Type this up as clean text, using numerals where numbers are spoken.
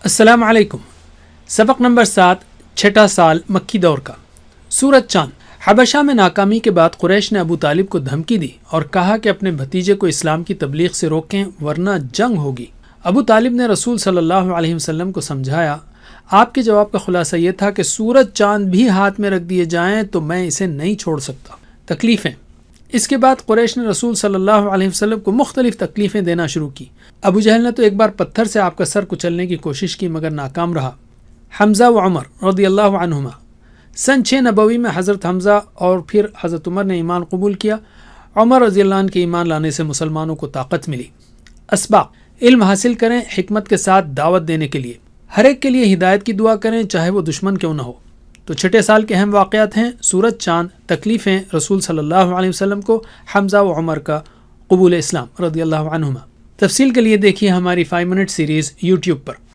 अस्सलाम वालेकुम। सबक नंबर 7, छठा साल मक्की दौर का। सूरत चांद। हबशा में नाकामी के बाद कुरैश ने अबू तालिब को धमकी दी और कहा कि अपने भतीजे को इस्लाम की तबलीग से रोकें वरना जंग होगी। अबू तालिब ने रसूल सल्लल्लाहु अलैहि वसल्लम को समझाया। आपके जवाब का खुलासा यह था कि सूरज चांद भी हाथ में रख दिए जाएं तो मैं इसे नहीं छोड़ सकता। तकलीफ़ें। इसके बाद कुरैश ने रसूल सल्लल्लाहु अलैहि वसल्लम को मुख्तलिफ तकलीफ़ें देना शुरू की। अबू जहल ने तो एक बार पत्थर से आपका सर कुचलने की कोशिश की मगर नाकाम रहा। हमज़ा व उमर रज़ियल्लाहु अन्हुमा। सन 6 नबवी में हज़रत हमज़ा और फिर हज़रत उमर ने ईमान कबूल किया। उमर रज़ियल्लाहु अन्हु के ईमान लाने से मुसलमानों को ताकत मिली। असबाब। इल्म हासिल करें हिकमत के साथ दावत देने के लिए। हर एक के लिए हिदायत की दुआ करें चाहे वो दुश्मन क्यों न हो। तो छठे साल के अहम वाक़यात हैं सूरज चांद, तकलीफ़ें, रसूल सल्लल्लाहु अलैहि वसल्लम को हमज़ा व उमर का कबूल इस्लाम रज़ियल्लाहु अन्हुमा। तफसील के लिए देखिए हमारी 5 मिनट सीरीज़ यूट्यूब पर।